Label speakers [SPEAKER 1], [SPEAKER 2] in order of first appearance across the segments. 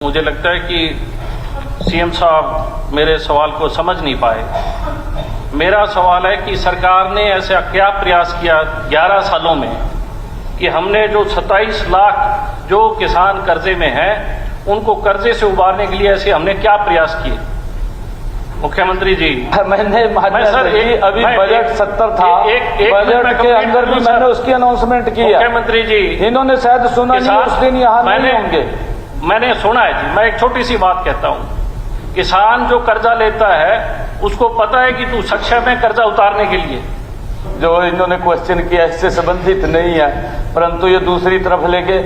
[SPEAKER 1] मुझे लगता है कि सीएम साहब मेरे सवाल को समझ नहीं पाए। मेरा सवाल है कि सरकार ने ऐसा क्या प्रयास किया 11 सालों में कि हमने जो 27 लाख जो किसान कर्जे में हैं उनको कर्जे से उबारने के लिए ऐसे हमने क्या प्रयास किए? मुख्यमंत्री जी,
[SPEAKER 2] मैंने अभी बजट 70 था, बजट के अंदर भी मैंने उसकी अनाउंसमेंट किया।
[SPEAKER 1] मुख्यमंत्री जी,
[SPEAKER 2] इन्होंने शायद सुना नहीं, उस दिन यहाँ नहीं होंगे।
[SPEAKER 1] मैंने सुना है जी। मैं एक छोटी सी बात कहता हूं, किसान जो कर्जा लेता है उसको पता है कि तू सक्षम है कर्जा उतारने के लिए।
[SPEAKER 2] जो इन्होंने क्वेश्चन किया इससे संबंधित नहीं है, परंतु ये दूसरी तरफ लेके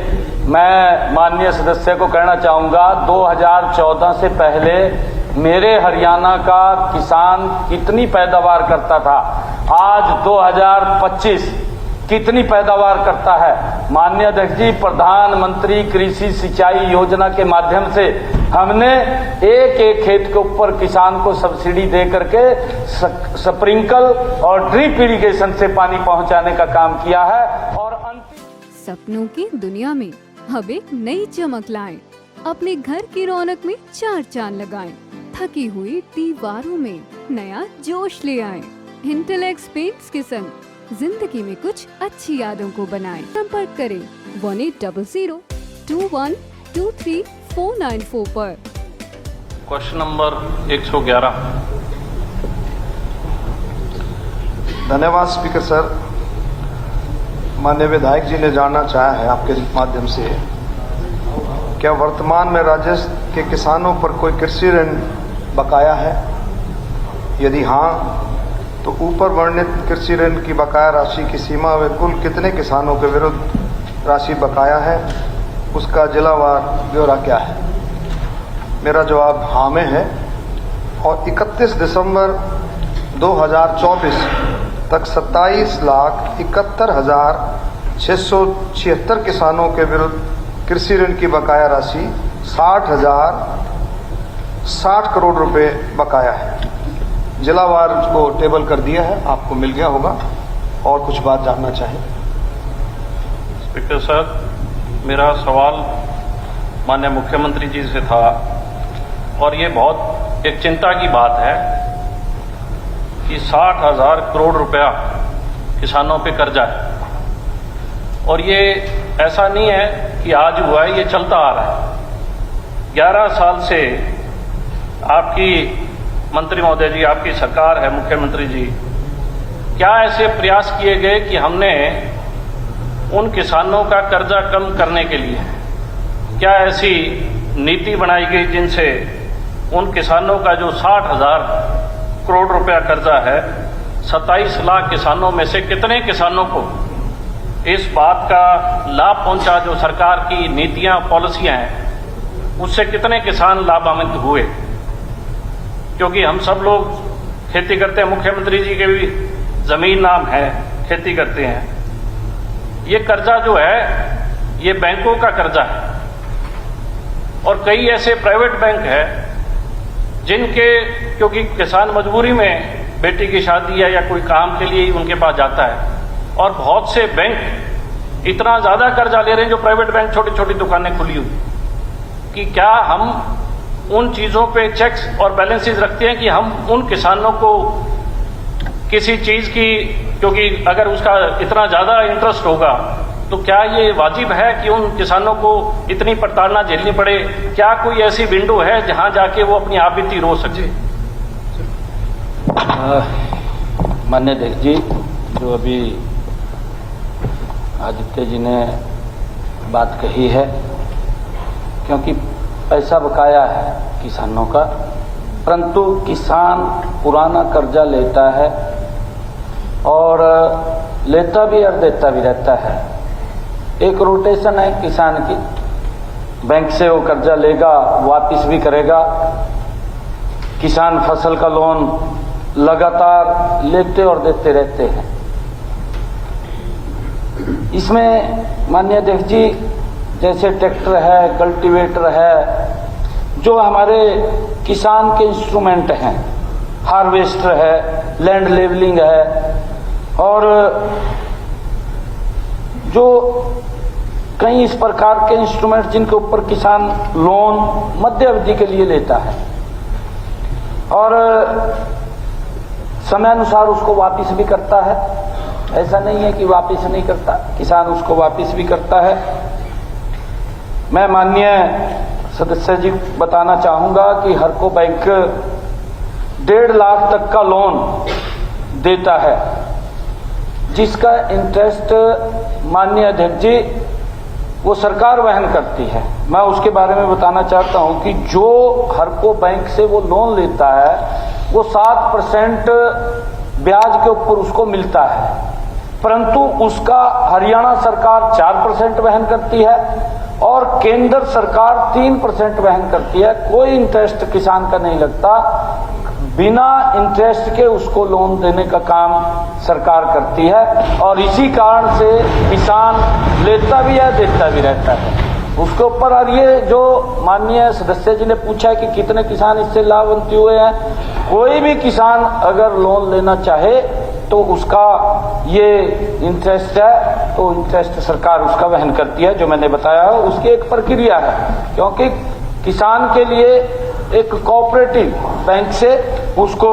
[SPEAKER 2] मैं माननीय सदस्य को कहना चाहूंगा, 2014 से पहले मेरे हरियाणा का किसान कितनी पैदावार करता था, आज 2025 कितनी पैदावार करता है। माननीय अध्यक्ष जी, प्रधानमंत्री कृषि सिंचाई योजना के माध्यम से हमने एक एक खेत के ऊपर किसान को सब्सिडी दे करके स्प्रिंकल और ड्रिप इरिगेशन से पानी पहुंचाने का काम किया है। और
[SPEAKER 3] सपनों की दुनिया में अब एक नई चमक लाएं, अपने घर की रौनक में 4 चांद लगाएं, थकी हुई दीवारों में नया जोश ले आएं। इंटेलेक्स पेंट्स के संग जिंदगी में कुछ अच्छी यादों को बनाएं। संपर्क करें 180021234494 पर।
[SPEAKER 1] Question number 111।
[SPEAKER 4] धन्यवाद स्पीकर सर। माननीय विधायक जी ने जानना चाहा है आपके माध्यम से, क्या वर्तमान में राज्य के किसानों पर कोई कृषि ऋण बकाया है? यदि हाँ, तो ऊपर वर्णित कृषि ऋण की बकाया राशि की सीमा व कुल कितने किसानों के विरुद्ध राशि बकाया है, उसका जिलावार ब्यौरा क्या है? मेरा जवाब हाँ में है। और 31 दिसंबर 2024 तक 27,71,676 किसानों के विरुद्ध कृषि ऋण की बकाया राशि 60 करोड़ रुपए बकाया है। जिलावार को टेबल कर दिया है, आपको मिल गया होगा। और कुछ बात जानना चाहें?
[SPEAKER 1] स्पीकर साहब, मेरा सवाल माननीय मुख्यमंत्री जी से था और ये बहुत एक चिंता की बात है कि 60,000 करोड़ रुपया किसानों पे कर्जा है। और ये ऐसा नहीं है कि आज हुआ है, ये चलता आ रहा है। 11 साल से आपकी मंत्री महोदय जी, आपकी सरकार है, मुख्यमंत्री जी, क्या ऐसे प्रयास किए गए कि हमने उन किसानों का कर्जा कम करने के लिए क्या ऐसी नीति बनाई गई जिनसे उन किसानों का जो 60,000 करोड़ रुपया कर्जा है, 27 लाख किसानों में से कितने किसानों को इस बात का लाभ पहुंचा, जो सरकार की नीतियां पॉलिसियां हैं उससे कितने किसान लाभान्वित हुए? क्योंकि हम सब लोग खेती करते हैं, मुख्यमंत्री जी के भी जमीन नाम है, खेती करते हैं। ये कर्जा जो है ये बैंकों का कर्जा है और कई ऐसे प्राइवेट बैंक हैं जिनके, क्योंकि किसान मजबूरी में बेटी की शादी या कोई काम के लिए उनके पास जाता है, और बहुत से बैंक इतना ज्यादा कर्जा ले रहे हैं, जो प्राइवेट बैंक छोटी छोटी दुकानें खुली हुई, कि क्या हम उन चीजों पे चेक्स और बैलेंसेस रखते हैं कि हम उन किसानों को किसी चीज की, क्योंकि अगर उसका इतना ज्यादा इंटरेस्ट होगा तो क्या ये वाजिब है कि उन किसानों को इतनी प्रताड़ना झेलनी पड़े? क्या कोई ऐसी विंडो है जहां जाके वो अपनी आप बीती रो सके?
[SPEAKER 2] माननीय अध्यक्ष जी, जो अभी आदित्य जी ने बात कही है, क्योंकि पैसा बकाया है किसानों का, परंतु किसान पुराना कर्जा लेता है और लेता भी और देता भी रहता है। एक रोटेशन है किसान की, बैंक से वो कर्जा लेगा, वापस भी करेगा। किसान फसल का लोन लगातार लेते और देते रहते हैं। इसमें माननीय अध्यक्ष जी, जैसे ट्रैक्टर है, कल्टीवेटर है, जो हमारे किसान के इंस्ट्रूमेंट हैं, हार्वेस्टर है, लैंड लेवलिंग है, और जो कई इस प्रकार के इंस्ट्रूमेंट जिनके ऊपर किसान लोन मध्य अवधि के लिए लेता है और समय अनुसार उसको वापस भी करता है। ऐसा नहीं है कि वापस नहीं करता, किसान उसको वापस भी करता है। मैं माननीय सदस्य जी बताना चाहूंगा कि हर को बैंक 1.5 लाख तक का लोन देता है, जिसका इंटरेस्ट माननीय अध्यक्ष जी वो सरकार वहन करती है। मैं उसके बारे में बताना चाहता हूं कि जो हर को बैंक से वो लोन लेता है वो 7% ब्याज के ऊपर उसको मिलता है, परंतु उसका हरियाणा सरकार 4% वहन करती है और केंद्र सरकार 3% वहन करती है। कोई इंटरेस्ट किसान का नहीं लगता, बिना इंटरेस्ट के उसको लोन देने का काम सरकार करती है और इसी कारण से किसान लेता भी है देता भी रहता है उसके ऊपर। और ये जो माननीय सदस्य जी ने पूछा है कि कितने किसान इससे लाभान्वित हुए हैं, कोई भी किसान अगर लोन लेना चाहे तो उसका ये इंटरेस्ट है तो इंटरेस्ट सरकार उसका वहन करती है। जो मैंने बताया है उसकी एक प्रक्रिया है, क्योंकि किसान के लिए एक कोऑपरेटिव बैंक से उसको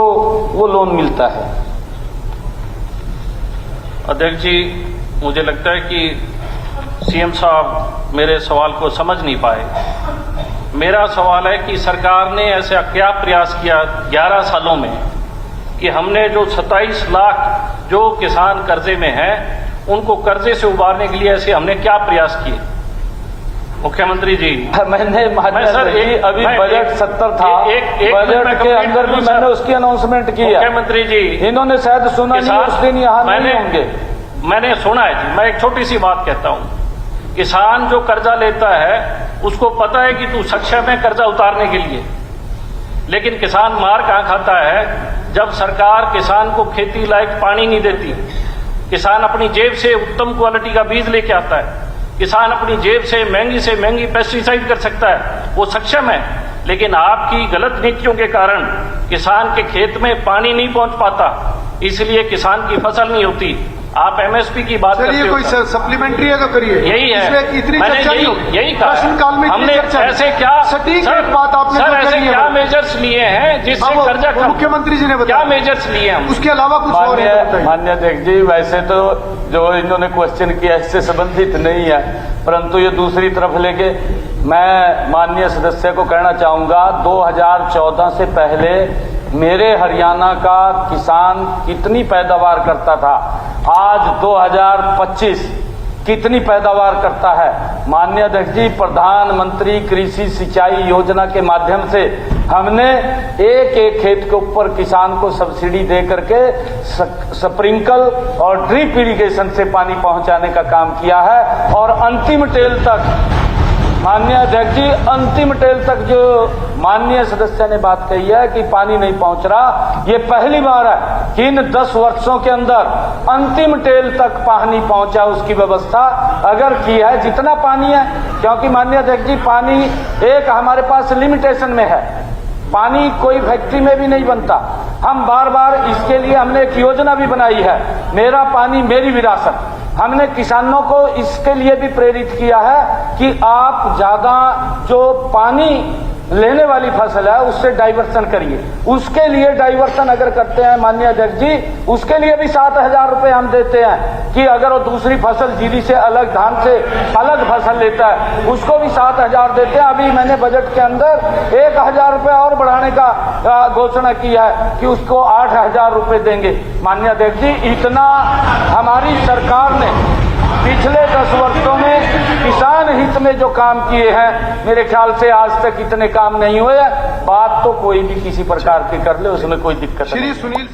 [SPEAKER 2] वो लोन मिलता है।
[SPEAKER 1] अध्यक्ष जी, मुझे लगता है कि सीएम साहब मेरे सवाल को समझ नहीं पाए। मेरा सवाल है कि सरकार ने ऐसा क्या प्रयास किया 11 सालों में कि हमने जो 27 लाख जो किसान कर्जे में हैं उनको कर्जे से उबारने के लिए ऐसे हमने क्या प्रयास किए? मुख्यमंत्री जी,
[SPEAKER 2] मैंने अभी बजट 70 था, बजट के अंदर भी मैंने उसकी अनाउंसमेंट की है।
[SPEAKER 1] मुख्यमंत्री जी,
[SPEAKER 2] इन्होंने शायद सुना नहीं, उस दिन यहाँ नहीं होंगे।
[SPEAKER 1] मैंने सुना है जी। मैं एक छोटी सी बात कहता हूं, किसान जो कर्जा लेता है उसको पता है कि तू सक्षम है कर्जा उतारने के लिए, लेकिन किसान मार कहां खाता है जब सरकार किसान को खेती लायक पानी नहीं देती। किसान अपनी जेब से उत्तम क्वालिटी का बीज लेके आता है, किसान अपनी जेब से महंगी पेस्टिसाइड कर सकता है, वो सक्षम है। लेकिन आपकी गलत नीतियों के कारण किसान के खेत में पानी नहीं पहुंच पाता, इसलिए किसान की फसल नहीं होती। आप एमएसपी की बात करते हो,
[SPEAKER 4] कोई सप्लीमेंट्री है तो करिए।
[SPEAKER 1] यही है,
[SPEAKER 4] इतनी
[SPEAKER 1] मैंने यही कहा।
[SPEAKER 4] प्रश्नकाल में
[SPEAKER 1] हमने ऐसे क्या
[SPEAKER 4] बात आपने
[SPEAKER 1] सर ऐसे क्या मेजर्स लिए हैं जिससे कर्जा कम?
[SPEAKER 4] मुख्यमंत्री जी ने बताया
[SPEAKER 1] क्या मेजर्स लिए हम?
[SPEAKER 4] उसके अलावा कुछ और है?
[SPEAKER 2] माननीय अध्यक्ष जी, वैसे तो जो इन्होंने क्वेश्चन किया इससे संबंधित नहीं है, परंतु ये दूसरी तरफ लेके मैं माननीय सदस्य को कहना चाहूंगा 2014 से पहले मेरे हरियाणा का किसान कितनी पैदावार करता था, आज 2025 कितनी पैदावार करता है। माननीय अध्यक्ष जी, प्रधानमंत्री कृषि सिंचाई योजना के माध्यम से हमने एक खेत के ऊपर किसान को सब्सिडी दे करके स्प्रिंकल और ड्रिप इरिगेशन से पानी पहुंचाने का काम किया है और अंतिम टेल तक माननीय अध्यक्ष जी, अंतिम टेल तक जो माननीय सदस्य ने बात कही है कि पानी नहीं पहुंच रहा, ये पहली बार है कि इन 10 वर्षों के अंदर अंतिम टेल तक पानी पहुंचा, उसकी व्यवस्था अगर की है जितना पानी है। क्योंकि माननीय अध्यक्ष जी, पानी एक हमारे पास लिमिटेशन में है, पानी कोई फैक्ट्री में भी नहीं बनता। हम बार बार इसके लिए हमने एक योजना भी बनाई है, मेरा पानी मेरी विरासत। हमने किसानों को इसके लिए भी प्रेरित किया है कि आप ज्यादा जो पानी लेने वाली फसल है उससे डाइवर्सन करिए। उसके लिए डाइवर्सन अगर करते हैं माननीय अध्यक्ष जी, उसके लिए भी 7,000 रुपए हम देते हैं कि अगर वो दूसरी फसल जीरी से अलग, धान से अलग फसल लेता है उसको भी 7,000 देते हैं। अभी मैंने बजट के अंदर 1,000 रुपए और बढ़ाने का घोषणा की है कि उसको 8,000 रुपए देंगे। माननीय अध्यक्ष जी, इतना हमारी सरकार ने पिछले 10 वर्षों में किसान हित में जो काम किए हैं, मेरे ख्याल से आज तक इतने काम नहीं हुए। बात तो कोई भी किसी प्रकार की कर ले, उसमें कोई दिक्कत नहीं।
[SPEAKER 4] श्री सुनील